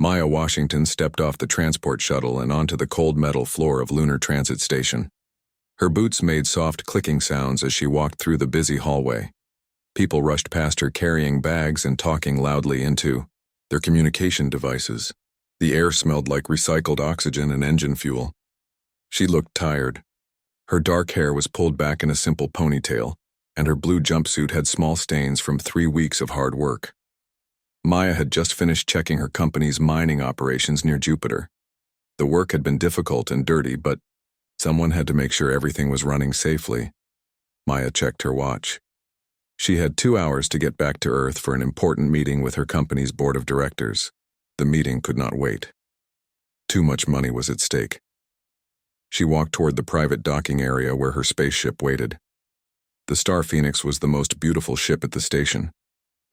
Maya Washington stepped off the transport shuttle and onto the cold metal floor of Lunar Transit Station. Her boots made soft clicking sounds as she walked through the busy hallway. People rushed past her carrying bags and talking loudly into their communication devices. The air smelled like recycled oxygen and engine fuel. She looked tired. Her dark hair was pulled back in a simple ponytail, and her blue jumpsuit had small stains from 3 weeks of hard work. Maya had just finished checking her company's mining operations near Jupiter. The work had been difficult and dirty, but someone had to make sure everything was running safely. Maya checked her watch. She had 2 hours to get back to Earth for an important meeting with her company's board of directors. The meeting could not wait. Too much money was at stake. She walked toward the private docking area where her spaceship waited. The Star Phoenix was the most beautiful ship at the station.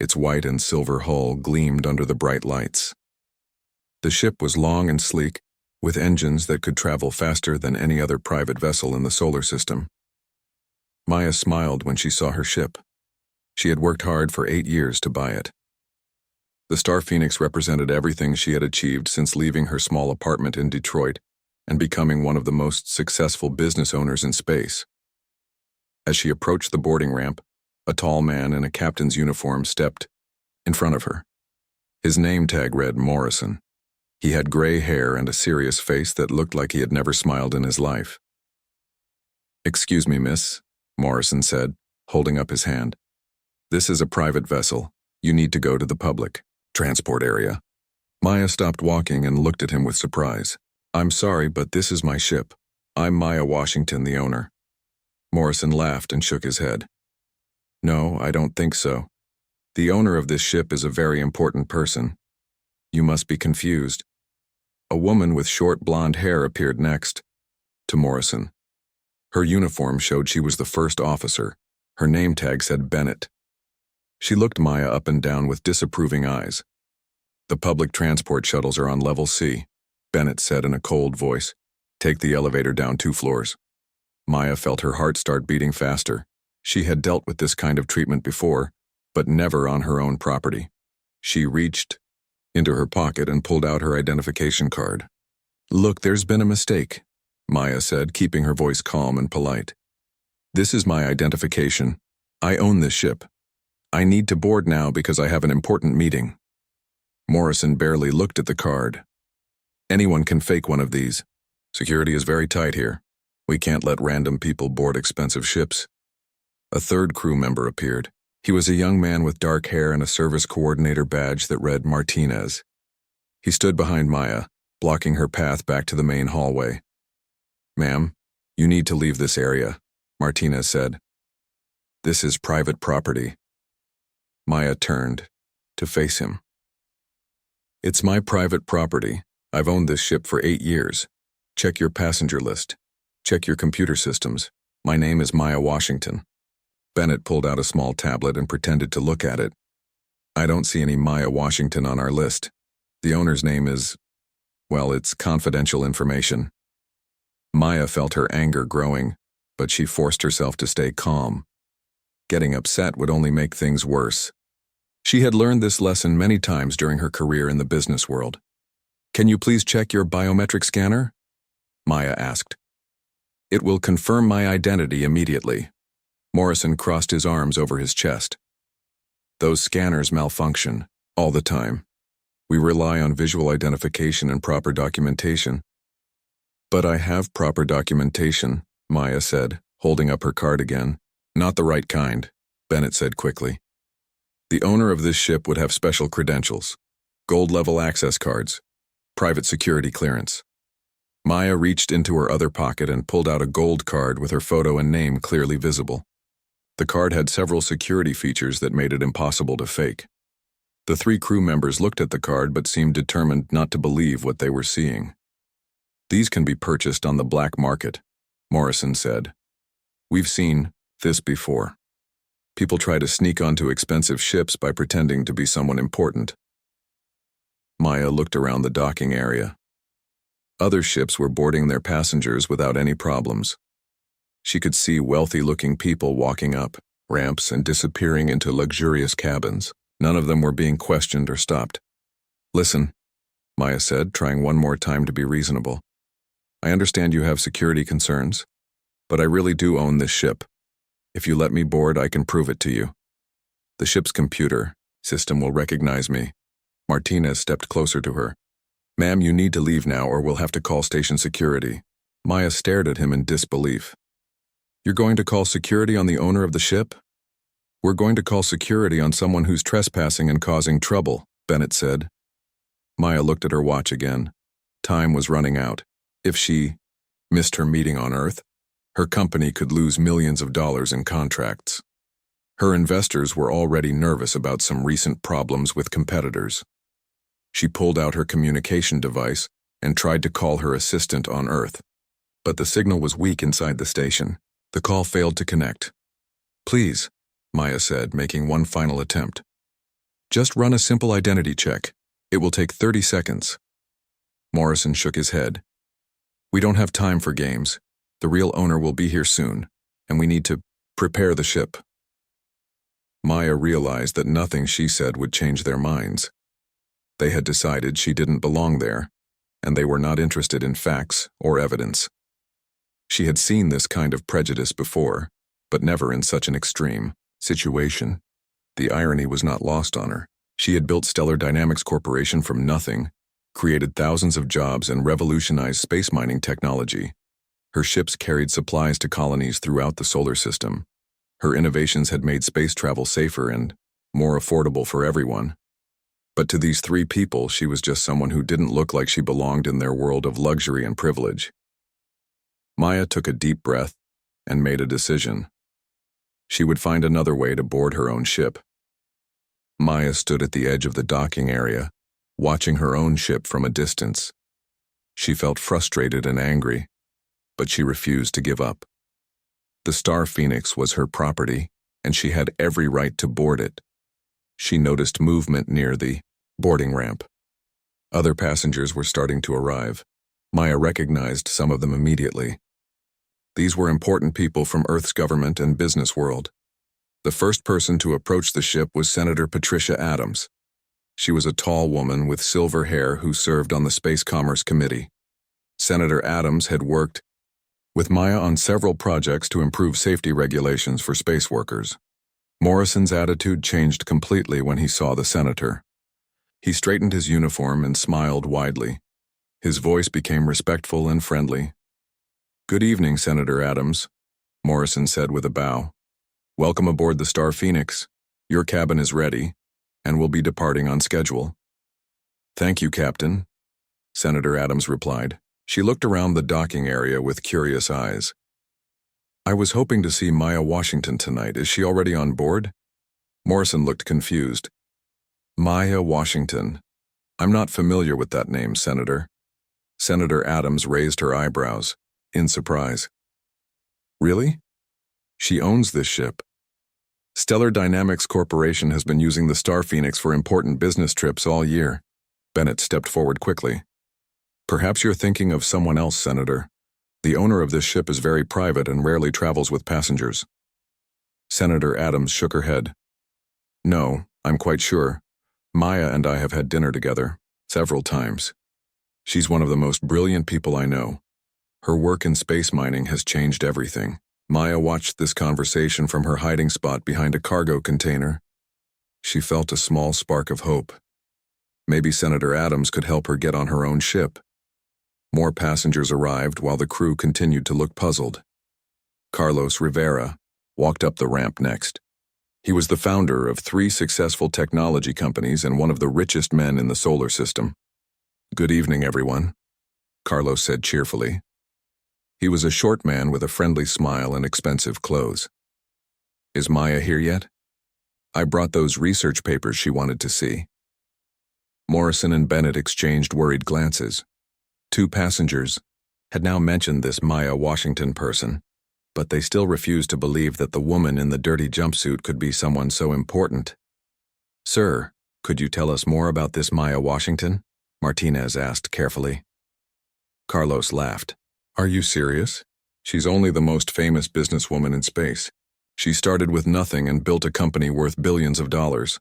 Its white and silver hull gleamed under the bright lights. The ship was long and sleek, with engines that could travel faster than any other private vessel in the solar system. Maya smiled when she saw her ship. She had worked hard for 8 years to buy it. The Star Phoenix represented everything she had achieved since leaving her small apartment in Detroit and becoming one of the most successful business owners in space. As she approached the boarding ramp, a tall man in a captain's uniform stepped in front of her. His name tag read Morrison. He had gray hair and a serious face that looked like he had never smiled in his life. "Excuse me, miss," Morrison said, holding up his hand. "This is a private vessel. You need to go to the public transport area." Maya stopped walking and looked at him with surprise. "I'm sorry, but this is my ship. I'm Maya Washington, the owner." Morrison laughed and shook his head. "No, I don't think so. The owner of this ship is a very important person. You must be confused." A woman with short blonde hair appeared next to Morrison. Her uniform showed she was the first officer. Her name tag said Bennett. She looked Maya up and down with disapproving eyes. "The public transport shuttles are on level C," Bennett said in a cold voice. "Take the elevator down 2 floors. Maya felt her heart start beating faster. She had dealt with this kind of treatment before, but never on her own property. She reached into her pocket and pulled out her identification card. "Look, there's been a mistake," Maya said, keeping her voice calm and polite. "This is my identification. I own this ship. I need to board now because I have an important meeting." Morrison barely looked at the card. "Anyone can fake one of these. Security is very tight here. We can't let random people board expensive ships." A third crew member appeared. He was a young man with dark hair and a service coordinator badge that read Martinez. He stood behind Maya, blocking her path back to the main hallway. "Ma'am, you need to leave this area," Martinez said. "This is private property." Maya turned to face him. "It's my private property. I've owned this ship for 8 years. Check your passenger list. Check your computer systems. My name is Maya Washington." Bennett pulled out a small tablet and pretended to look at it. "I don't see any Maya Washington on our list. The owner's name is, well, it's confidential information." Maya felt her anger growing, but she forced herself to stay calm. Getting upset would only make things worse. She had learned this lesson many times during her career in the business world. "Can you please check your biometric scanner?" Maya asked. "It will confirm my identity immediately." Morrison crossed his arms over his chest. "Those scanners malfunction all the time. We rely on visual identification and proper documentation." "But I have proper documentation," Maya said, holding up her card again. "Not the right kind," Bennett said quickly. "The owner of this ship would have special credentials, gold-level access cards, private security clearance." Maya reached into her other pocket and pulled out a gold card with her photo and name clearly visible. The card had several security features that made it impossible to fake. The 3 crew members looked at the card but seemed determined not to believe what they were seeing. "These can be purchased on the black market," Morrison said. "We've seen this before. People try to sneak onto expensive ships by pretending to be someone important." Maya looked around the docking area. Other ships were boarding their passengers without any problems. She could see wealthy-looking people walking up ramps and disappearing into luxurious cabins. None of them were being questioned or stopped. "Listen," Maya said, trying one more time to be reasonable. I understand you have security concerns, but I really do own this ship. If you let me board, I can prove it to you. The ship's computer system will recognize me. Martinez stepped closer to her. Ma'am, you need to leave now or we'll have to call station security. Maya stared at him in disbelief. You're going to call security on the owner of the ship? We're going to call security on someone who's trespassing and causing trouble, Bennett said. Maya looked at her watch again. Time was running out. If she missed her meeting on Earth, her company could lose millions of dollars in contracts. Her investors were already nervous about some recent problems with competitors. She pulled out her communication device and tried to call her assistant on Earth, but the signal was weak inside the station. The call failed to connect. Please, Maya said, making one final attempt. Just run a simple identity check. It will take 30 seconds. Morrison shook his head. We don't have time for games. The real owner will be here soon, and we need to prepare the ship. Maya realized that nothing she said would change their minds. They had decided she didn't belong there, and they were not interested in facts or evidence. She had seen this kind of prejudice before, but never in such an extreme situation. The irony was not lost on her. She had built Stellar Dynamics Corporation from nothing, created thousands of jobs, and revolutionized space mining technology. Her ships carried supplies to colonies throughout the solar system. Her innovations had made space travel safer and more affordable for everyone. But to these three people, she was just someone who didn't look like she belonged in their world of luxury and privilege. Maya took a deep breath and made a decision. She would find another way to board her own ship. Maya stood at the edge of the docking area, watching her own ship from a distance. She felt frustrated and angry, but she refused to give up. The Star Phoenix was her property, and she had every right to board it. She noticed movement near the boarding ramp. Other passengers were starting to arrive. Maya recognized some of them immediately. These were important people from Earth's government and business world. The first person to approach the ship was Senator Patricia Adams. She was a tall woman with silver hair who served on the Space Commerce Committee. Senator Adams had worked with Maya on several projects to improve safety regulations for space workers. Morrison's attitude changed completely when he saw the senator. He straightened his uniform and smiled widely. His voice became respectful and friendly. Good evening, Senator Adams, Morrison said with a bow. Welcome aboard the Star Phoenix. Your cabin is ready, and will be departing on schedule. Thank you, Captain, Senator Adams replied. She looked around the docking area with curious eyes. I was hoping to see Maya Washington tonight. Is she already on board? Morrison looked confused. Maya Washington. I'm not familiar with that name, Senator. Senator Adams raised her eyebrows, in surprise. Really? She owns this ship. Stellar Dynamics Corporation has been using the Star Phoenix for important business trips all year. Bennett stepped forward quickly. Perhaps you're thinking of someone else, Senator. The owner of this ship is very private and rarely travels with passengers. Senator Adams shook her head. No, I'm quite sure. Maya and I have had dinner together, several times. She's one of the most brilliant people I know. Her work in space mining has changed everything. Maya watched this conversation from her hiding spot behind a cargo container. She felt a small spark of hope. Maybe Senator Adams could help her get on her own ship. More passengers arrived while the crew continued to look puzzled. Carlos Rivera walked up the ramp next. He was the founder of 3 successful technology companies and one of the richest men in the solar system. Good evening, everyone, Carlos said cheerfully. He was a short man with a friendly smile and expensive clothes. Is Maya here yet? I brought those research papers she wanted to see. Morrison and Bennett exchanged worried glances. 2 passengers had now mentioned this Maya Washington person, but they still refused to believe that the woman in the dirty jumpsuit could be someone so important. Sir, could you tell us more about this Maya Washington? Martinez asked carefully. Carlos laughed. Are you serious? She's only the most famous businesswoman in space. She started with nothing and built a company worth billions of dollars.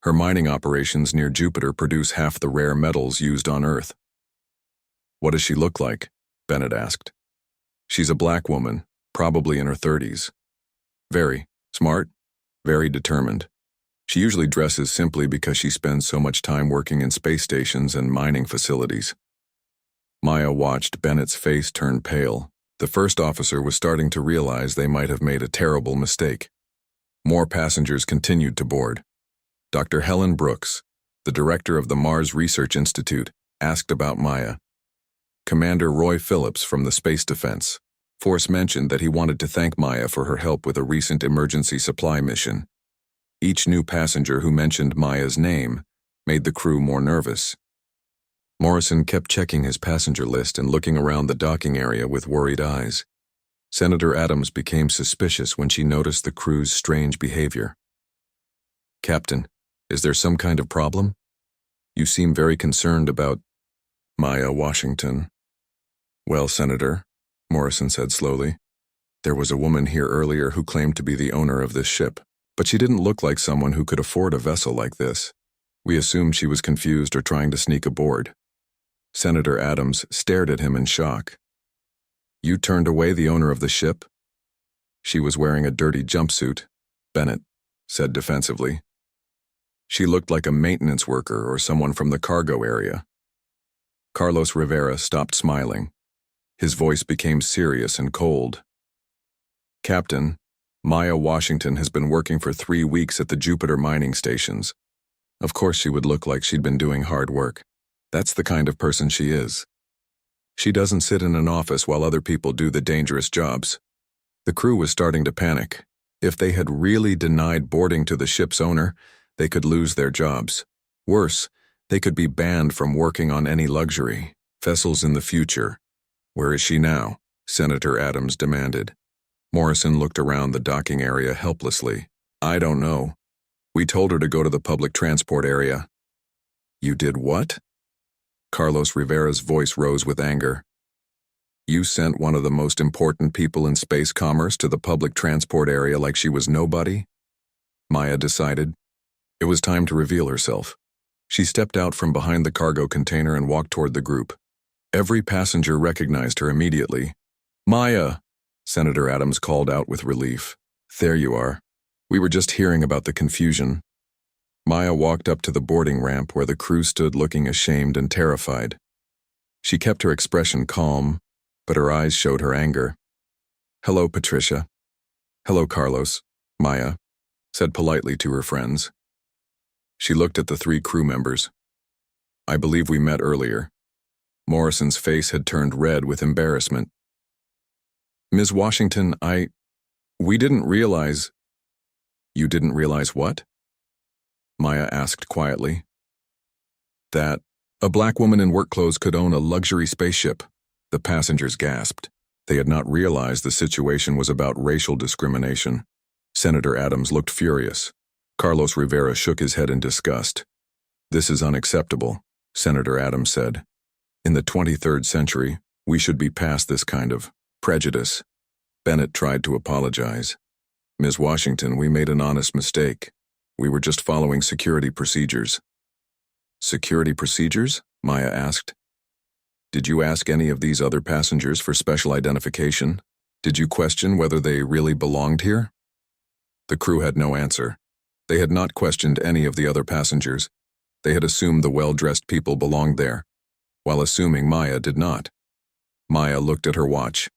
Her mining operations near Jupiter produce half the rare metals used on Earth. What does she look like? Bennett asked. She's a black woman, probably in her 30s. Very smart, very determined. She usually dresses simply because she spends so much time working in space stations and mining facilities. Maya watched Bennett's face turn pale. The first officer was starting to realize they might have made a terrible mistake. More passengers continued to board. Dr. Helen Brooks, the director of the Mars Research Institute, asked about Maya. Commander Roy Phillips from the Space Defense Force mentioned that he wanted to thank Maya for her help with a recent emergency supply mission. Each new passenger who mentioned Maya's name made the crew more nervous. Morrison kept checking his passenger list and looking around the docking area with worried eyes. Senator Adams became suspicious when she noticed the crew's strange behavior. "Captain, is there some kind of problem? You seem very concerned about Maya Washington." "Well, Senator," Morrison said slowly, "there was a woman here earlier who claimed to be the owner of this ship, but she didn't look like someone who could afford a vessel like this. We assumed she was confused or trying to sneak aboard." Senator Adams stared at him in shock. "You turned away the owner of the ship?" "She was wearing a dirty jumpsuit," Bennett said defensively. "She looked like a maintenance worker or someone from the cargo area." Carlos Rivera stopped smiling. His voice became serious and cold. "Captain, Maya Washington has been working for 3 weeks at the Jupiter mining stations. Of course she would look like she'd been doing hard work. That's the kind of person she is. She doesn't sit in an office while other people do the dangerous jobs." The crew was starting to panic. If they had really denied boarding to the ship's owner, they could lose their jobs. Worse, they could be banned from working on any luxury vessels in the future. "Where is she now?" Senator Adams demanded. Morrison looked around the docking area helplessly. "I don't know. We told her to go to the public transport area." "You did what?" Carlos Rivera's voice rose with anger. "You sent one of the most important people in space commerce to the public transport area like she was nobody?" Maya decided. It was time to reveal herself. She stepped out from behind the cargo container and walked toward the group. Every passenger recognized her immediately. "Maya!" Senator Adams called out with relief. "There you are. We were just hearing about the confusion." Maya walked up to the boarding ramp where the crew stood looking ashamed and terrified. She kept her expression calm, but her eyes showed her anger. "Hello, Patricia." "Hello, Carlos," Maya said politely to her friends. She looked at the 3 crew members. "I believe we met earlier." Morrison's face had turned red with embarrassment. "Ms. Washington, we didn't realize—" "You didn't realize what?" Maya asked quietly. "That a black woman in work clothes could own a luxury spaceship." The passengers gasped. They had not realized the situation was about racial discrimination. Senator Adams looked furious. Carlos Rivera shook his head in disgust. "This is unacceptable," Senator Adams said. "In the 23rd century, we should be past this kind of prejudice." Bennett tried to apologize. "Ms. Washington, we made an honest mistake. We were just following security procedures." "Security procedures?" Maya asked. "Did you ask any of these other passengers for special identification? Did you question whether they really belonged here?" The crew had no answer. They had not questioned any of the other passengers. They had assumed the well-dressed people belonged there, while assuming Maya did not. Maya looked at her watch.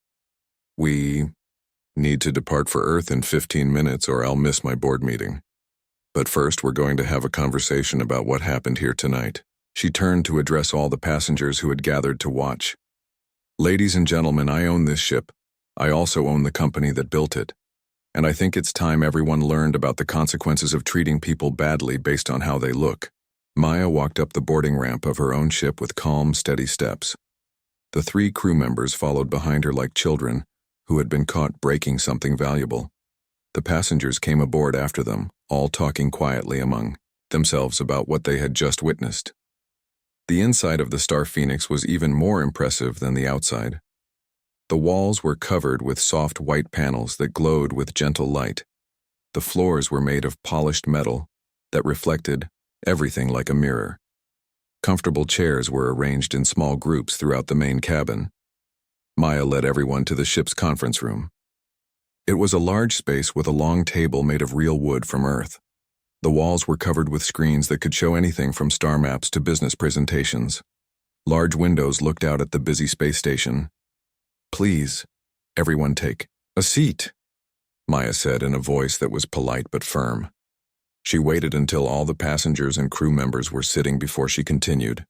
"We need to depart for Earth in 15 minutes or I'll miss my board meeting. But first we're going to have a conversation about what happened here tonight." She turned to address all the passengers who had gathered to watch. "Ladies and gentlemen, I own this ship. I also own the company that built it. And I think it's time everyone learned about the consequences of treating people badly based on how they look." Maya walked up the boarding ramp of her own ship with calm, steady steps. The 3 crew members followed behind her like children who had been caught breaking something valuable. The passengers came aboard after them, all talking quietly among themselves about what they had just witnessed. The inside of the Star Phoenix was even more impressive than the outside. The walls were covered with soft white panels that glowed with gentle light. The floors were made of polished metal, that reflected everything like a mirror. Comfortable chairs were arranged in small groups throughout the main cabin. Maya led everyone to the ship's conference room. It was a large space with a long table made of real wood from Earth. The walls were covered with screens that could show anything from star maps to business presentations. Large windows looked out at the busy space station. "Please, everyone take a seat," Maya said in a voice that was polite but firm. She waited until all the passengers and crew members were sitting before she continued.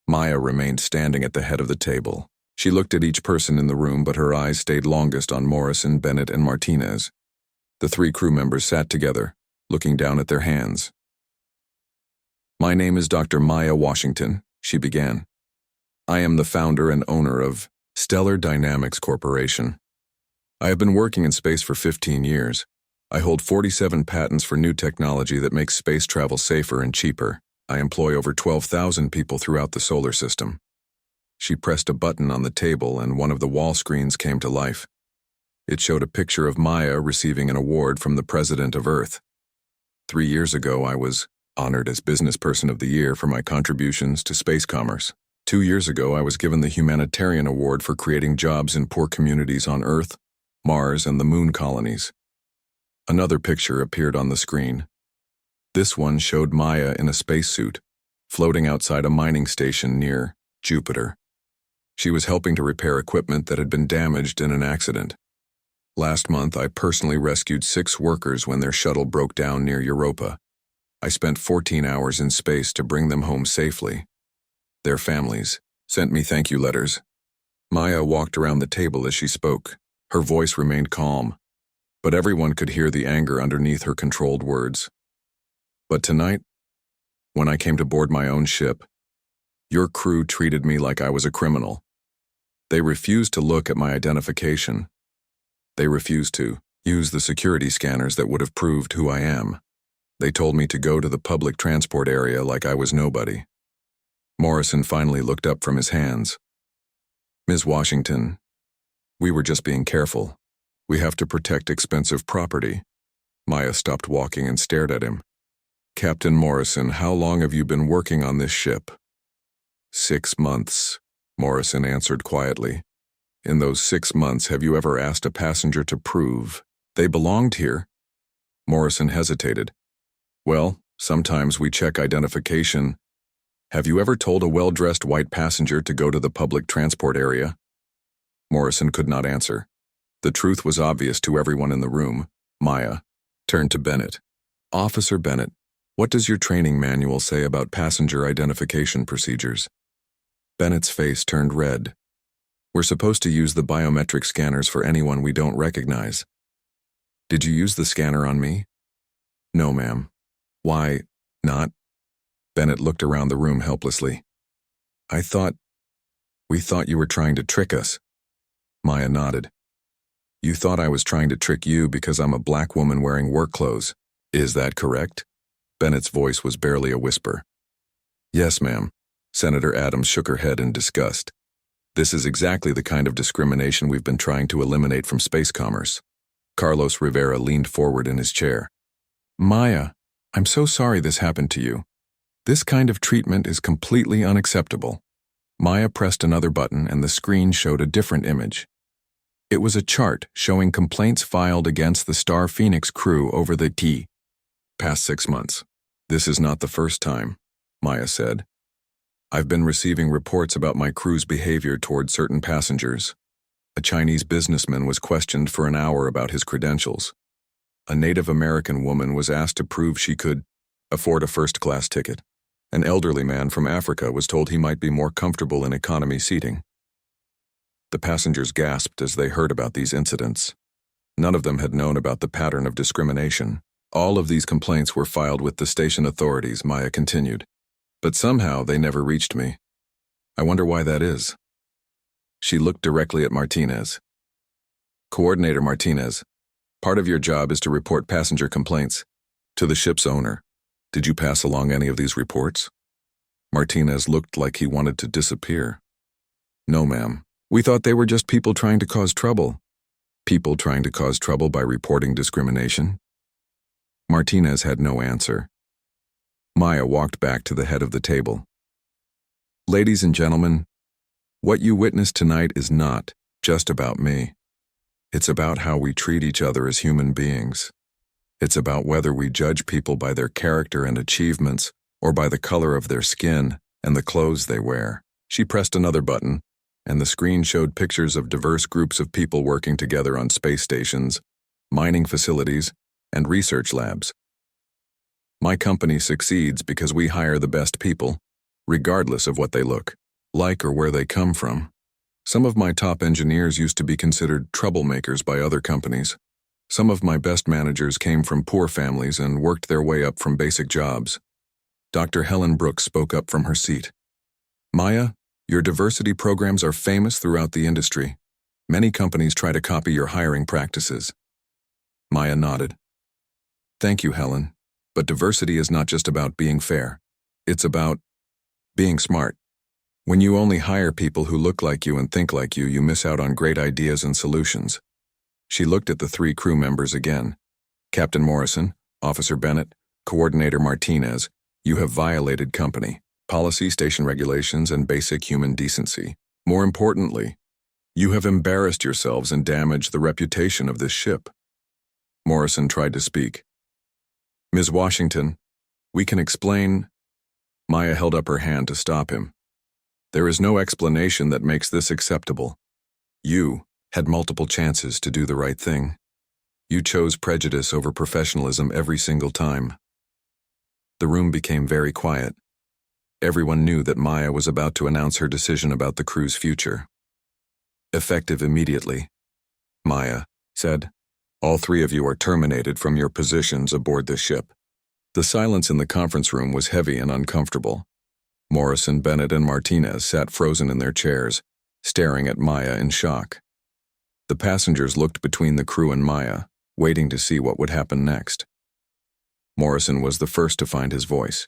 Maya remained standing at the head of the table. She looked at each person in the room, but her eyes stayed longest on Morrison, Bennett, and Martinez. The 3 crew members sat together, looking down at their hands. "My name is Dr. Maya Washington," she began. "I am the founder and owner of Stellar Dynamics Corporation. I have been working in space for 15 years. I hold 47 patents for new technology that makes space travel safer and cheaper. I employ over 12,000 people throughout the solar system." She pressed a button on the table and one of the wall screens came to life. It showed a picture of Maya receiving an award from the President of Earth. 3 years ago, I was honored as Business Person of the Year for my contributions to space commerce. 2 years ago, I was given the Humanitarian Award for creating jobs in poor communities on Earth, Mars, and the Moon colonies. Another picture appeared on the screen. This one showed Maya in a spacesuit, floating outside a mining station near Jupiter. She was helping to repair equipment that had been damaged in an accident. Last month, I personally rescued 6 workers when their shuttle broke down near Europa. I spent 14 hours in space to bring them home safely. Their families sent me thank you letters. Maya walked around the table as she spoke. Her voice remained calm, but everyone could hear the anger underneath her controlled words. "But tonight, when I came to board my own ship, your crew treated me like I was a criminal. They refused to look at my identification. They refused to use the security scanners that would have proved who I am. They told me to go to the public transport area like I was nobody." Morrison finally looked up from his hands. "Ms. Washington, we were just being careful. We have to protect expensive property." Maya stopped walking and stared at him. "Captain Morrison, how long have you been working on this ship?" 6 months, Morrison answered quietly. "In those 6 months, have you ever asked a passenger to prove they belonged here?" Morrison hesitated. "Well, sometimes we check identification. Have you ever told a well-dressed white passenger to go to the public transport area?" Morrison could not answer. The truth was obvious to everyone in the room. Maya turned to Bennett. "Officer Bennett, what does your training manual say about passenger identification procedures?" Bennett's face turned red. "We're supposed to use the biometric scanners for anyone we don't recognize." "Did you use the scanner on me?" "No, ma'am." "Why not?" Bennett looked around the room helplessly. We thought you were trying to trick us." Maya nodded. "You thought I was trying to trick you because I'm a black woman wearing work clothes. Is that correct?" Bennett's voice was barely a whisper. "Yes, ma'am." Senator Adams shook her head in disgust. "This is exactly the kind of discrimination we've been trying to eliminate from space commerce." Carlos Rivera leaned forward in his chair. "Maya, I'm so sorry this happened to you. This kind of treatment is completely unacceptable." Maya pressed another button and the screen showed a different image. It was a chart showing complaints filed against the Star Phoenix crew over the past 6 months. "This is not the first time," Maya said. "I've been receiving reports about my crew's behavior toward certain passengers. A Chinese businessman was questioned for an hour about his credentials. A Native American woman was asked to prove she could afford a first-class ticket. An elderly man from Africa was told he might be more comfortable in economy seating." The passengers gasped as they heard about these incidents. None of them had known about the pattern of discrimination. "All of these complaints were filed with the station authorities," Maya continued. "But somehow they never reached me. I wonder why that is." She looked directly at Martinez. "Coordinator Martinez, part of your job is to report passenger complaints to the ship's owner. Did you pass along any of these reports?" Martinez looked like he wanted to disappear. "No, ma'am. We thought they were just people trying to cause trouble." "People trying to cause trouble by reporting discrimination?" Martinez had no answer. Maya walked back to the head of the table. Ladies and gentlemen, what you witnessed tonight is not just about me. It's about how we treat each other as human beings. It's about whether we judge people by their character and achievements or by the color of their skin and the clothes they wear. She pressed another button, and the screen showed pictures of diverse groups of people working together on space stations, mining facilities, and research labs. My company succeeds because we hire the best people, regardless of what they look like or where they come from. Some of my top engineers used to be considered troublemakers by other companies. Some of my best managers came from poor families and worked their way up from basic jobs. Dr. Helen Brooks spoke up from her seat. Maya, your diversity programs are famous throughout the industry. Many companies try to copy your hiring practices. Maya nodded. Thank you, Helen. But diversity is not just about being fair. It's about being smart. When you only hire people who look like you and think like you miss out on great ideas and solutions. She looked at the three crew members again. Captain Morrison, Officer Bennett, Coordinator Martinez, you have violated company policy, station regulations, and basic human decency. More importantly, you have embarrassed yourselves and damaged the reputation of this ship. Morrison tried to speak. Ms. Washington, we can explain. Maya held up her hand to stop him. There is no explanation that makes this acceptable. You had multiple chances to do the right thing. You chose prejudice over professionalism every single time. The room became very quiet. Everyone knew that Maya was about to announce her decision about the crew's future. Effective immediately, Maya said, all three of you are terminated from your positions aboard this ship. The silence in the conference room was heavy and uncomfortable. Morrison, Bennett, and Martinez sat frozen in their chairs, staring at Maya in shock. The passengers looked between the crew and Maya, waiting to see what would happen next. Morrison was the first to find his voice.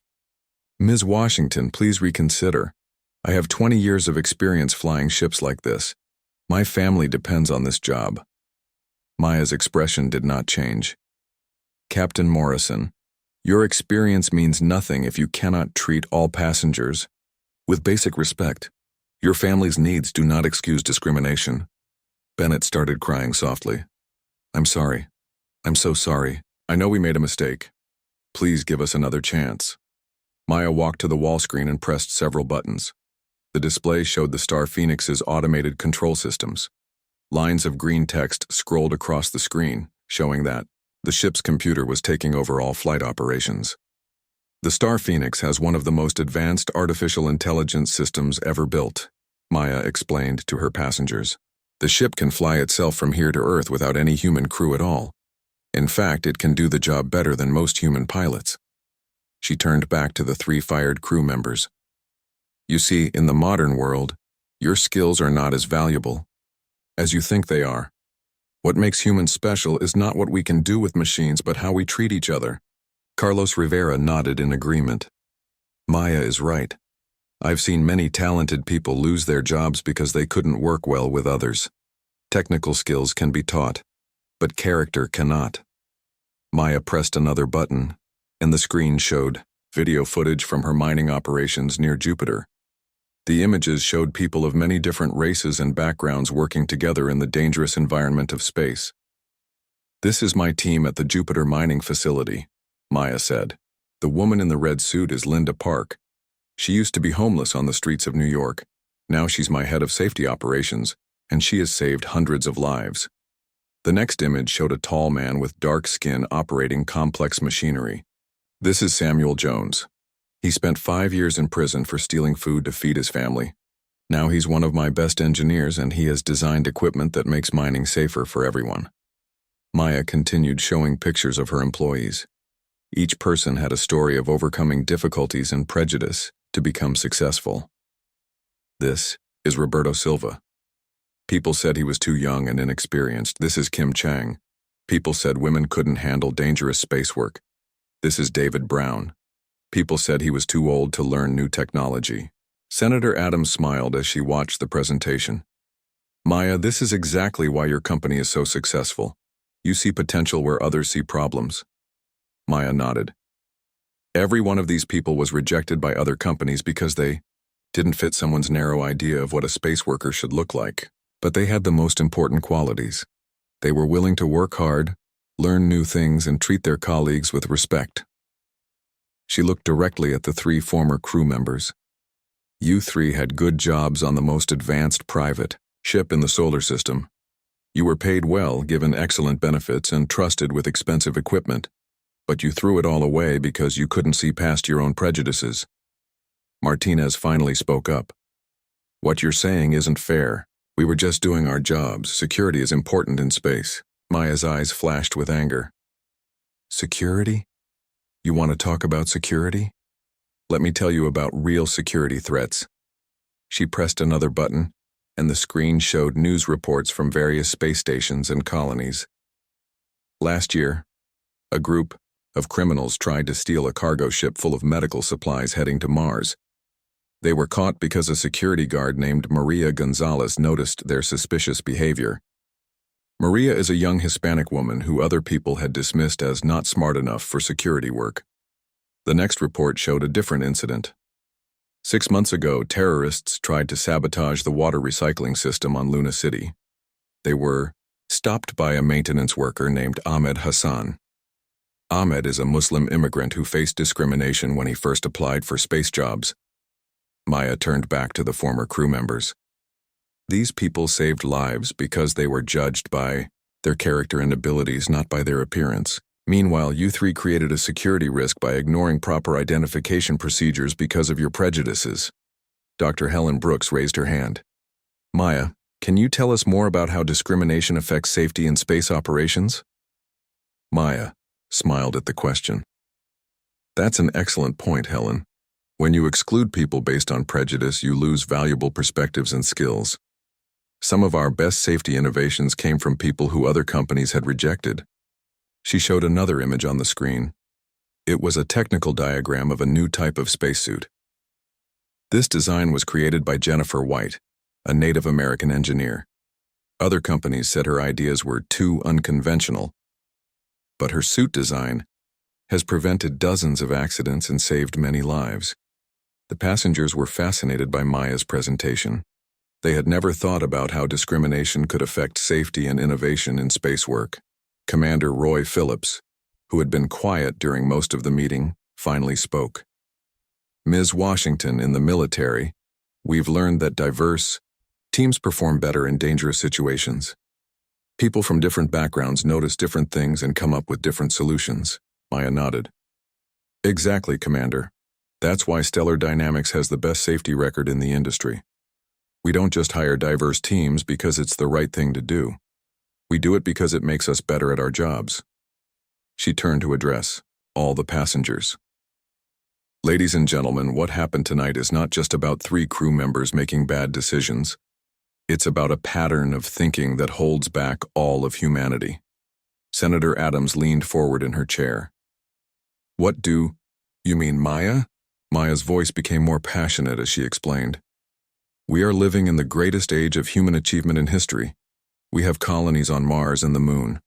Ms. Washington, please reconsider. I have 20 years of experience flying ships like this. My family depends on this job. Maya's expression did not change. Captain Morrison, your experience means nothing if you cannot treat all passengers with basic respect. Your family's needs do not excuse discrimination. Bennett started crying softly. I'm sorry. I'm so sorry. I know we made a mistake. Please give us another chance. Maya walked to the wall screen and pressed several buttons. The display showed the Star Phoenix's automated control systems. Lines of green text scrolled across the screen, showing that the ship's computer was taking over all flight operations. The Star Phoenix has one of the most advanced artificial intelligence systems ever built, Maya explained to her passengers. The ship can fly itself from here to Earth without any human crew at all. In fact, it can do the job better than most human pilots. She turned back to the three fired crew members. You see, in the modern world, your skills are not as valuable as you think they are. What makes humans special is not what we can do with machines, but how we treat each other. Carlos Rivera nodded in agreement. Maya is right. I've seen many talented people lose their jobs because they couldn't work well with others. Technical skills can be taught, but character cannot. Maya pressed another button, and the screen showed video footage from her mining operations near Jupiter. The images showed people of many different races and backgrounds working together in the dangerous environment of space. This is my team at the Jupiter mining facility, Maya said. The woman in the red suit is Linda Park. She used to be homeless on the streets of New York. Now she's my head of safety operations, and she has saved hundreds of lives. The next image showed a tall man with dark skin operating complex machinery. This is Samuel Jones. He spent 5 years in prison for stealing food to feed his family. Now he's one of my best engineers, and he has designed equipment that makes mining safer for everyone. Maya continued showing pictures of her employees. Each person had a story of overcoming difficulties and prejudice to become successful. This is Roberto Silva. People said he was too young and inexperienced. This is Kim Chang. People said women couldn't handle dangerous space work. This is David Brown. People said he was too old to learn new technology. Senator Adams smiled as she watched the presentation. Maya, this is exactly why your company is so successful. You see potential where others see problems. Maya nodded. Every one of these people was rejected by other companies because they didn't fit someone's narrow idea of what a space worker should look like. But they had the most important qualities. They were willing to work hard, learn new things, and treat their colleagues with respect. She looked directly at the 3 former crew members. You 3 had good jobs on the most advanced private ship in the solar system. You were paid well, given excellent benefits, and trusted with expensive equipment. But you threw it all away because you couldn't see past your own prejudices. Martinez finally spoke up. What you're saying isn't fair. We were just doing our jobs. Security is important in space. Maya's eyes flashed with anger. Security? You want to talk about security? Let me tell you about real security threats. She pressed another button, and the screen showed news reports from various space stations and colonies. Last year, a group of criminals tried to steal a cargo ship full of medical supplies heading to Mars. They were caught because a security guard named Maria Gonzalez noticed their suspicious behavior. Maria is a young Hispanic woman who other people had dismissed as not smart enough for security work. The next report showed a different incident. 6 months ago, terrorists tried to sabotage the water recycling system on Luna City. They were stopped by a maintenance worker named Ahmed Hassan. Ahmed is a Muslim immigrant who faced discrimination when he first applied for space jobs. Maya turned back to the former crew members. These people saved lives because they were judged by their character and abilities, not by their appearance. Meanwhile, you 3 created a security risk by ignoring proper identification procedures because of your prejudices. Dr. Helen Brooks raised her hand. Maya, can you tell us more about how discrimination affects safety in space operations? Maya smiled at the question. That's an excellent point, Helen. When you exclude people based on prejudice, you lose valuable perspectives and skills. Some of our best safety innovations came from people who other companies had rejected. She showed another image on the screen. It was a technical diagram of a new type of spacesuit. This design was created by Jennifer White, a Native American engineer. Other companies said her ideas were too unconventional, but her suit design has prevented dozens of accidents and saved many lives. The passengers were fascinated by Maya's presentation. They had never thought about how discrimination could affect safety and innovation in space work. Commander Roy Phillips, who had been quiet during most of the meeting, finally spoke. Ms. Washington, in the military, we've learned that diverse teams perform better in dangerous situations. People from different backgrounds notice different things and come up with different solutions. Maya nodded. Exactly, Commander. That's why Stellar Dynamics has the best safety record in the industry. We don't just hire diverse teams because it's the right thing to do. We do it because it makes us better at our jobs. She turned to address all the passengers. Ladies and gentlemen, what happened tonight is not just about 3 crew members making bad decisions. It's about a pattern of thinking that holds back all of humanity. Senator Adams leaned forward in her chair. What do you mean, Maya? Maya's voice became more passionate as she explained. We are living in the greatest age of human achievement in history. We have colonies on Mars and the Moon.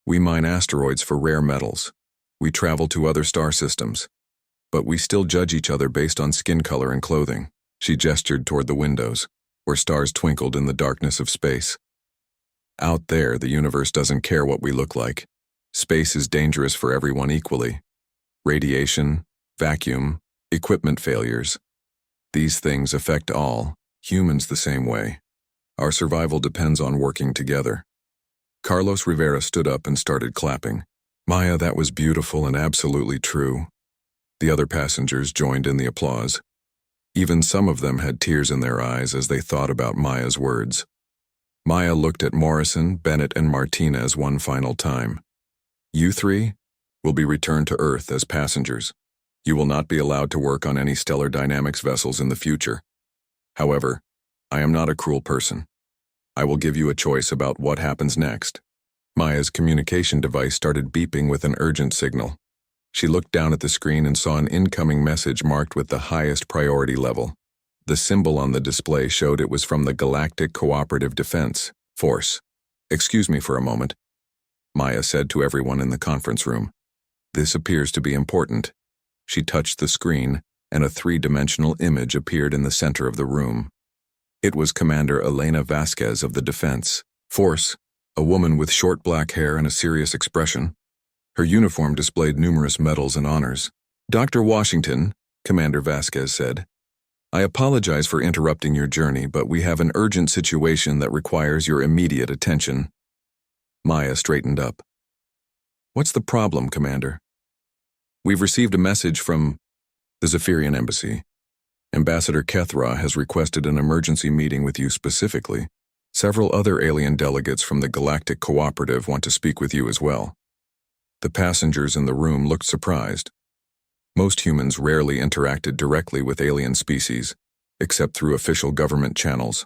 We mine asteroids for rare metals. We travel to other star systems. But we still judge each other based on skin color and clothing. She gestured toward the windows, where stars twinkled in the darkness of space. Out there, the universe doesn't care what we look like. Space is dangerous for everyone equally. Radiation, vacuum, equipment failures. These things affect all, humans the same way. Our survival depends on working together. Carlos Rivera stood up and started clapping. Maya, that was beautiful and absolutely true. The other passengers joined in the applause. Even some of them had tears in their eyes as they thought about Maya's words. Maya looked at Morrison, Bennett, and Martinez one final time. You 3 will be returned to Earth as passengers. You will not be allowed to work on any Stellar Dynamics vessels in the future. However, I am not a cruel person. I will give you a choice about what happens next. Maya's communication device started beeping with an urgent signal. She looked down at the screen and saw an incoming message marked with the highest priority level. The symbol on the display showed it was from the Galactic Cooperative Defense Force. Excuse me for a moment, Maya said to everyone in the conference room. This appears to be important. She touched the screen, and a three-dimensional image appeared in the center of the room. It was Commander Elena Vasquez of the Defense Force, a woman with short black hair and a serious expression. Her uniform displayed numerous medals and honors. "Dr. Washington," Commander Vasquez said, "I apologize for interrupting your journey, but we have an urgent situation that requires your immediate attention." Maya straightened up. "What's the problem, Commander?" "We've received a message from the Zephyrian Embassy. Ambassador Kethra has requested an emergency meeting with you specifically. Several other alien delegates from the Galactic Cooperative want to speak with you as well." The passengers in the room looked surprised. Most humans rarely interacted directly with alien species, except through official government channels.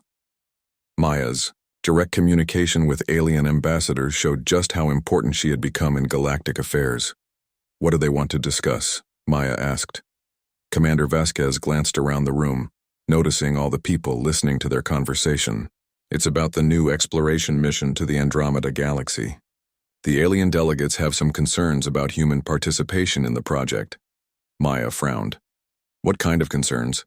Maya's direct communication with alien ambassadors showed just how important she had become in galactic affairs. "What do they want to discuss?" Maya asked. Commander Vasquez glanced around the room, noticing all the people listening to their conversation. "It's about the new exploration mission to the Andromeda Galaxy. The alien delegates have some concerns about human participation in the project." Maya frowned. "What kind of concerns?"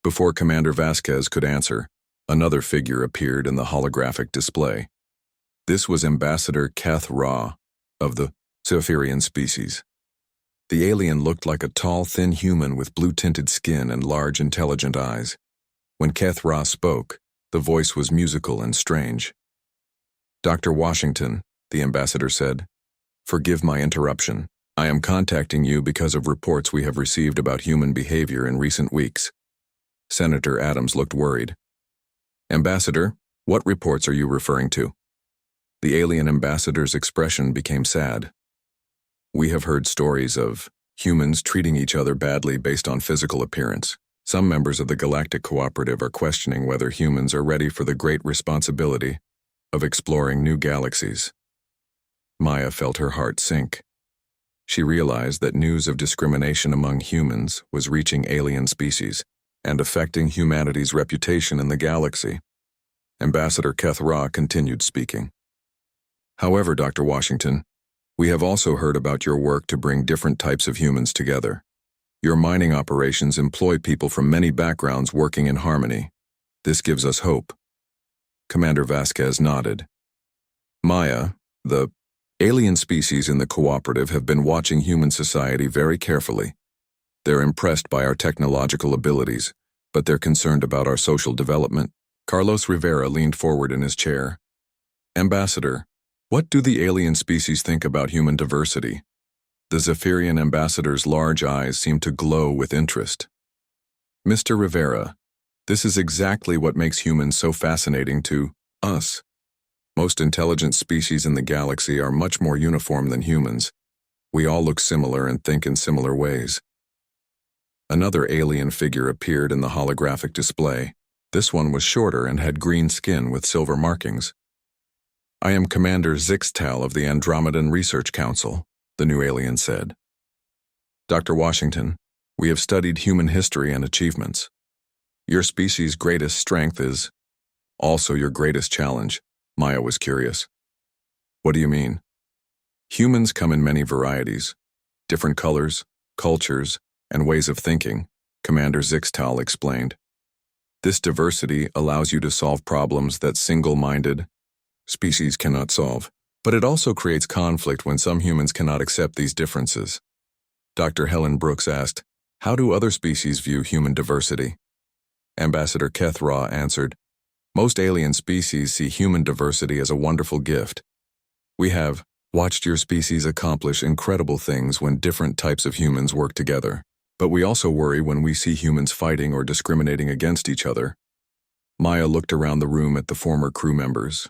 Before Commander Vasquez could answer, another figure appeared in the holographic display. This was Ambassador Kethra of the Zephyrian species. The alien looked like a tall, thin human with blue-tinted skin and large, intelligent eyes. When Kethra spoke, the voice was musical and strange. "Dr. Washington," the ambassador said, "forgive my interruption. I am contacting you because of reports we have received about human behavior in recent weeks." Senator Adams looked worried. "Ambassador, what reports are you referring to?" The alien ambassador's expression became sad. "We have heard stories of humans treating each other badly based on physical appearance. Some members of the Galactic Cooperative are questioning whether humans are ready for the great responsibility of exploring new galaxies." Maya felt her heart sink. She realized that news of discrimination among humans was reaching alien species and affecting humanity's reputation in the galaxy. Ambassador Kethra continued speaking. "However, Dr. Washington, we have also heard about your work to bring different types of humans together. Your mining operations employ people from many backgrounds working in harmony. This gives us hope." Commander Vasquez nodded. "Maya, the alien species in the cooperative have been watching human society very carefully. They're impressed by our technological abilities, but they're concerned about our social development." Carlos Rivera leaned forward in his chair. "Ambassador, what do the alien species think about human diversity?" The Zephyrian ambassador's large eyes seemed to glow with interest. "Mr. Rivera, this is exactly what makes humans so fascinating to us. Most intelligent species in the galaxy are much more uniform than humans. We all look similar and think in similar ways." Another alien figure appeared in the holographic display. This one was shorter and had green skin with silver markings. "I am Commander Zixtal of the Andromedan Research Council," the new alien said. "Dr. Washington, we have studied human history and achievements. Your species' greatest strength is also your greatest challenge." Maya was curious. "What do you mean?" "Humans come in many varieties, different colors, cultures, and ways of thinking," Commander Zixtal explained. "This diversity allows you to solve problems that single-minded species cannot solve, but it also creates conflict when some humans cannot accept these differences." Dr. Helen Brooks asked, "How do other species view human diversity?" Ambassador Kethra answered, "Most alien species see human diversity as a wonderful gift. We have watched your species accomplish incredible things when different types of humans work together. But we also worry when we see humans fighting or discriminating against each other." Maya looked around the room at the former crew members.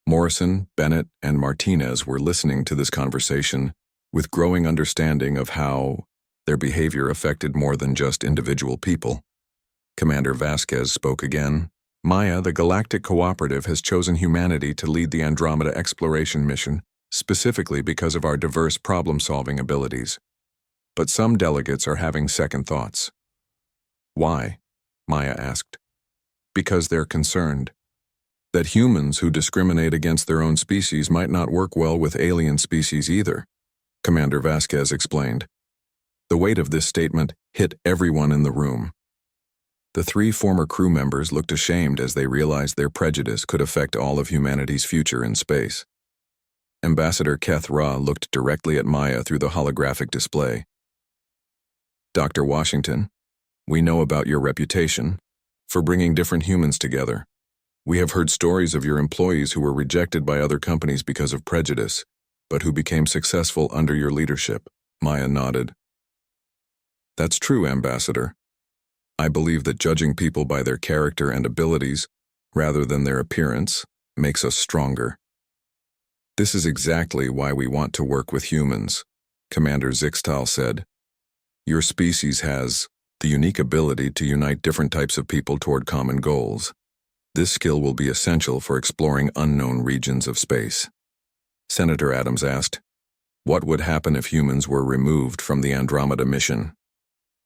Morrison, Bennett, and Martinez were listening to this conversation with growing understanding of how their behavior affected more than just individual people. Commander Vasquez spoke again. "Maya, the Galactic Cooperative has chosen humanity to lead the Andromeda exploration mission, specifically because of our diverse problem-solving abilities. But some delegates are having second thoughts." "Why?" Maya asked. "Because they're concerned that humans who discriminate against their own species might not work well with alien species either," Commander Vasquez explained. The weight of this statement hit everyone in the room. The three former crew members looked ashamed as they realized their prejudice could affect all of humanity's future in space. Ambassador Keth Ra looked directly at Maya through the holographic display. Dr. Washington, we know about your reputation for bringing different humans together. We have heard stories of your employees who were rejected by other companies because of prejudice, but who became successful under your leadership. Maya nodded. That's true, Ambassador. I believe that judging people by their character and abilities, rather than their appearance, makes us stronger. This is exactly why we want to work with humans, Commander Zixtal said. Your species has the unique ability to unite different types of people toward common goals. This skill will be essential for exploring unknown regions of space. Senator Adams asked, what would happen if humans were removed from the Andromeda mission?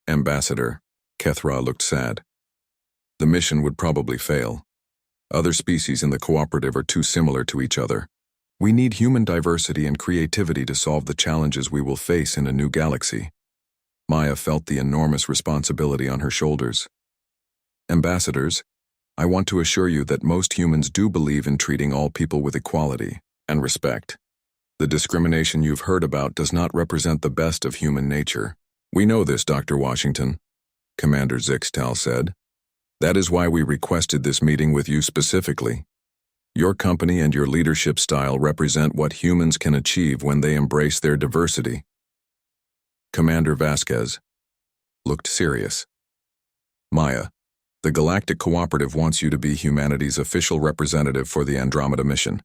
Ambassador, Keth Ra looked sad. The mission would probably fail. Other species in the cooperative are too similar to each other. We need human diversity and creativity to solve the challenges we will face in a new galaxy. Maya felt the enormous responsibility on her shoulders. Ambassadors, I want to assure you that most humans do believe in treating all people with equality and respect. The discrimination you've heard about does not represent the best of human nature. We know this, Dr. Washington, Commander Zixtal said. That is why we requested this meeting with you specifically. Your company and your leadership style represent what humans can achieve when they embrace their diversity. Commander Vasquez looked serious. Maya, the Galactic Cooperative wants you to be humanity's official representative for the Andromeda mission.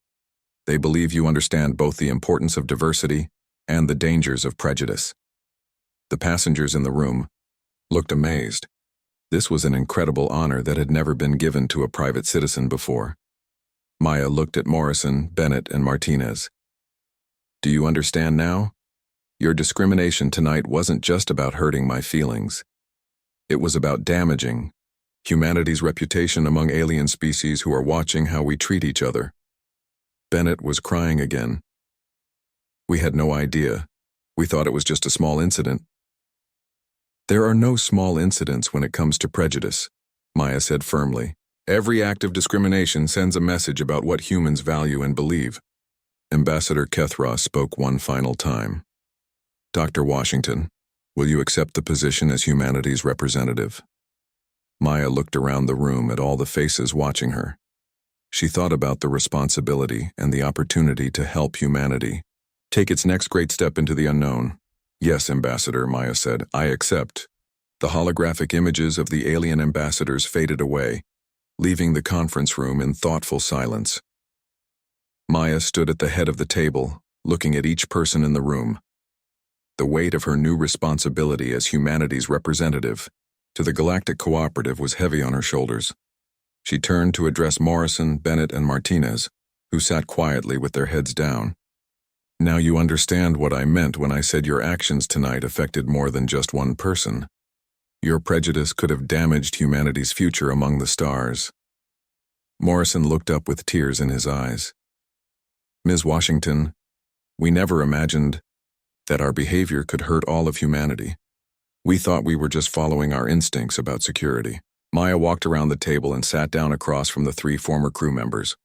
They believe you understand both the importance of diversity and the dangers of prejudice. The passengers in the room looked amazed. This was an incredible honor that had never been given to a private citizen before. Maya looked at Morrison, Bennett, and Martinez. Do you understand now? Your discrimination tonight wasn't just about hurting my feelings. It was about damaging humanity's reputation among alien species who are watching how we treat each other. Bennett was crying again. We had no idea. We thought it was just a small incident. There are no small incidents when it comes to prejudice, Maya said firmly. Every act of discrimination sends a message about what humans value and believe. Ambassador Keth Ra spoke one final time. Dr. Washington, will you accept the position as humanity's representative? Maya looked around the room at all the faces watching her. She thought about the responsibility and the opportunity to help humanity take its next great step into the unknown. Yes, Ambassador, Maya said, I accept. The holographic images of the alien ambassadors faded away, leaving the conference room in thoughtful silence. Maya stood at the head of the table, looking at each person in the room. The weight of her new responsibility as humanity's representative to the Galactic Cooperative was heavy on her shoulders. She turned to address Morrison, Bennett, and Martinez, who sat quietly with their heads down. Now you understand what I meant when I said your actions tonight affected more than just one person. Your prejudice could have damaged humanity's future among the stars. Morrison looked up with tears in his eyes. Ms. Washington, we never imagined that our behavior could hurt all of humanity. We thought we were just following our instincts about security. Maya walked around the table and sat down across from the three former crew members.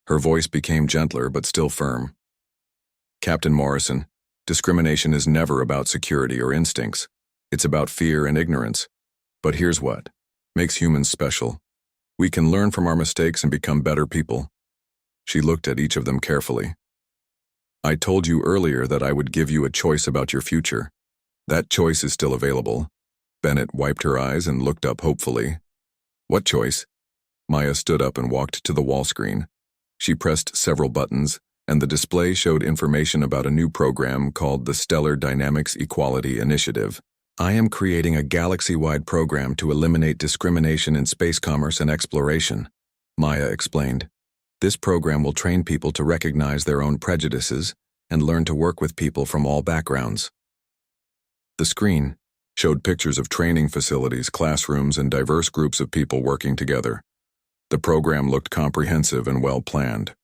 Her voice became gentler but still firm. Captain Morrison, discrimination is never about security or instincts. It's about fear and ignorance. But here's what makes humans special. We can learn from our mistakes and become better people. She looked at each of them carefully. I told you earlier that I would give you a choice about your future. That choice is still available. Bennett wiped her eyes and looked up hopefully. What choice? Maya stood up and walked to the wall screen. She pressed several buttons, and the display showed information about a new program called the Stellar Dynamics Equality Initiative. I am creating a galaxy-wide program to eliminate discrimination in space commerce and exploration, Maya explained. This program will train people to recognize their own prejudices and learn to work with people from all backgrounds. The screen showed pictures of training facilities, classrooms, and diverse groups of people working together. The program looked comprehensive and well-planned.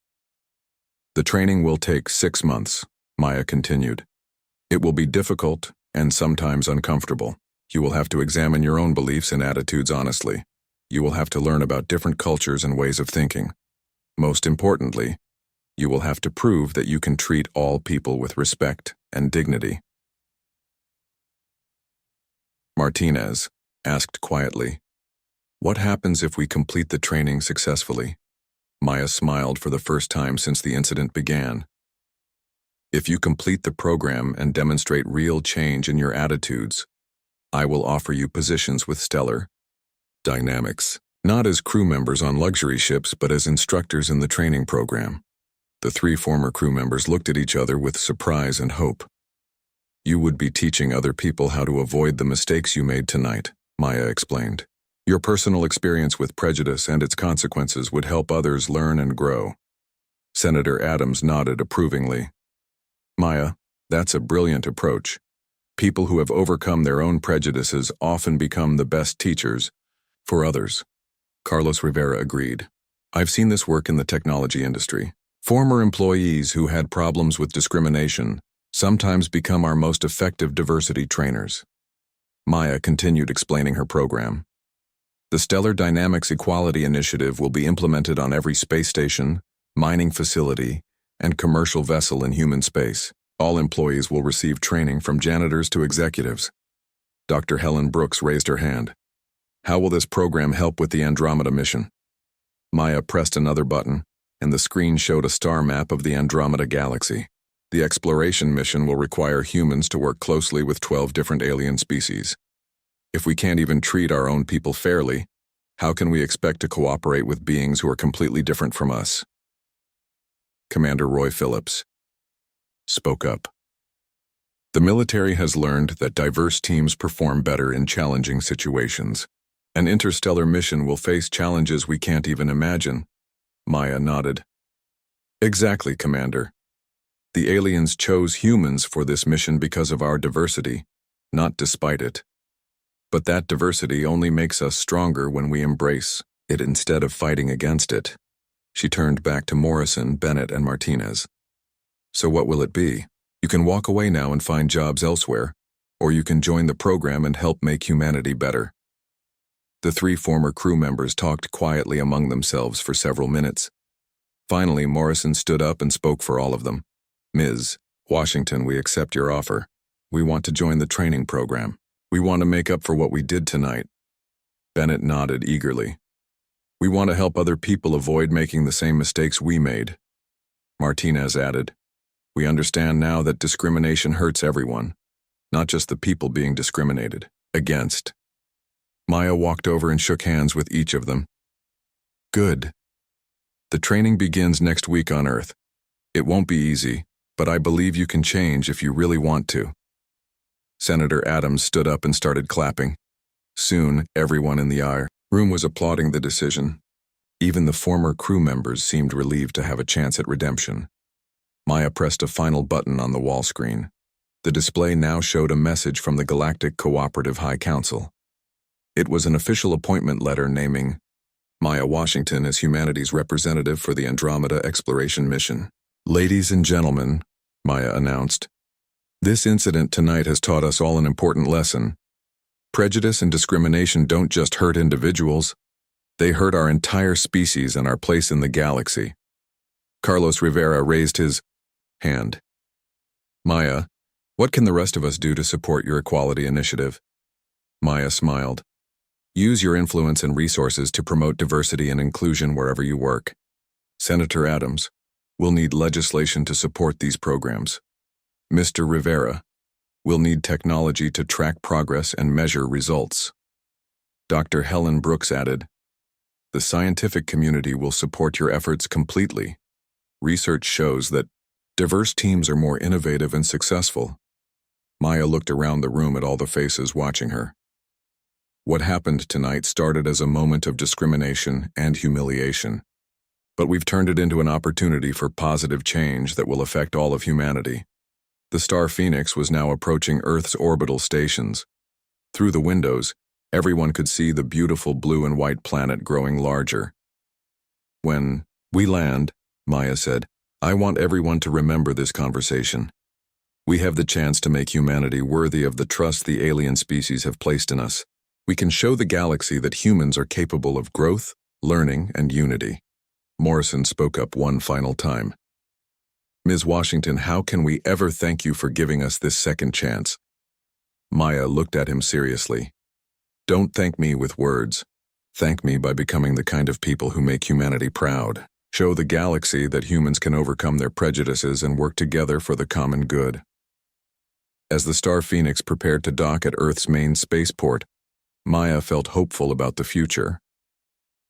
The training will take 6 months, Maya continued. It will be difficult and sometimes uncomfortable. You will have to examine your own beliefs and attitudes honestly. You will have to learn about different cultures and ways of thinking. Most importantly, you will have to prove that you can treat all people with respect and dignity. Martinez asked quietly, "What happens if we complete the training successfully?" Maya smiled for the first time since the incident began. "If you complete the program and demonstrate real change in your attitudes, I will offer you positions with Stellar Dynamics, not as crew members on luxury ships, but as instructors in the training program." The three former crew members looked at each other with surprise and hope. "You would be teaching other people how to avoid the mistakes you made tonight," Maya explained. "Your personal experience with prejudice and its consequences would help others learn and grow." Senator Adams nodded approvingly. "Maya, that's a brilliant approach. People who have overcome their own prejudices often become the best teachers for others." Carlos Rivera agreed. "I've seen this work in the technology industry. Former employees who had problems with discrimination sometimes become our most effective diversity trainers." Maya continued explaining her program. "The Stellar Dynamics Equality Initiative will be implemented on every space station, mining facility, and commercial vessel in human space. All employees will receive training from janitors to executives." Dr. Helen Brooks raised her hand. "How will this program help with the Andromeda mission?" Maya pressed another button, and the screen showed a star map of the Andromeda Galaxy. "The exploration mission will require humans to work closely with 12 different alien species. If we can't even treat our own people fairly, how can we expect to cooperate with beings who are completely different from us?" Commander Roy Phillips spoke up. "The military has learned that diverse teams perform better in challenging situations. An interstellar mission will face challenges we can't even imagine." Maya nodded. "Exactly, Commander. The aliens chose humans for this mission because of our diversity, not despite it. But that diversity only makes us stronger when we embrace it instead of fighting against it." She turned back to Morrison, Bennett, and Martinez. "So what will it be? You can walk away now and find jobs elsewhere, or you can join the program and help make humanity better." The three former crew members talked quietly among themselves for several minutes. Finally, Morrison stood up and spoke for all of them. "Ms. Washington, we accept your offer. We want to join the training program. We want to make up for what we did tonight." Bennett nodded eagerly. "We want to help other people avoid making the same mistakes we made." Martinez added, "We understand now that discrimination hurts everyone, not just the people being discriminated against." Maya walked over and shook hands with each of them. "Good. The training begins next week on Earth. It won't be easy, but I believe you can change if you really want to." Senator Adams stood up and started clapping. Soon, everyone in the room was applauding the decision. Even the former crew members seemed relieved to have a chance at redemption. Maya pressed a final button on the wall screen. The display now showed a message from the Galactic Cooperative High Council. It was an official appointment letter naming Maya Washington as humanity's representative for the Andromeda exploration mission. "Ladies and gentlemen," Maya announced, "this incident tonight has taught us all an important lesson. Prejudice and discrimination don't just hurt individuals, they hurt our entire species and our place in the galaxy." Carlos Rivera raised his hand. "Maya, what can the rest of us do to support your equality initiative?" Maya smiled. "Use your influence and resources to promote diversity and inclusion wherever you work. Senator Adams, we'll need legislation to support these programs. Mr. Rivera, we'll need technology to track progress and measure results." Dr. Helen Brooks added, "The scientific community will support your efforts completely. Research shows that diverse teams are more innovative and successful." Maya looked around the room at all the faces watching her. What happened tonight started as a moment of discrimination and humiliation, but we've turned it into an opportunity for positive change that will affect all of humanity. The Star Phoenix was now approaching Earth's orbital stations. Through the windows, everyone could see the beautiful blue and white planet growing larger. "When we land," Maya said, "I want everyone to remember this conversation. We have the chance to make humanity worthy of the trust the alien species have placed in us. We can show the galaxy that humans are capable of growth, learning, and unity. Morrison spoke up one final time. Ms. Washington, how can we ever thank you for giving us this second chance? Maya looked at him seriously. Don't thank me with words. Thank me by becoming the kind of people who make humanity proud. Show the galaxy that humans can overcome their prejudices and work together for the common good. As the Star Phoenix prepared to dock at Earth's main spaceport, Maya felt hopeful about the future.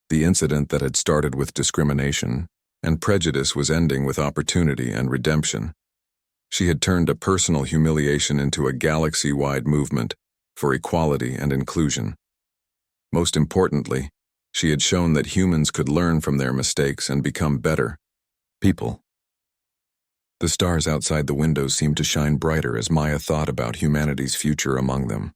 The incident that had started with discrimination and prejudice was ending with opportunity and redemption. She had turned a personal humiliation into a galaxy-wide movement for equality and inclusion. Most importantly, she had shown that humans could learn from their mistakes and become better people. The stars outside the windows seemed to shine brighter as Maya thought about humanity's future among them.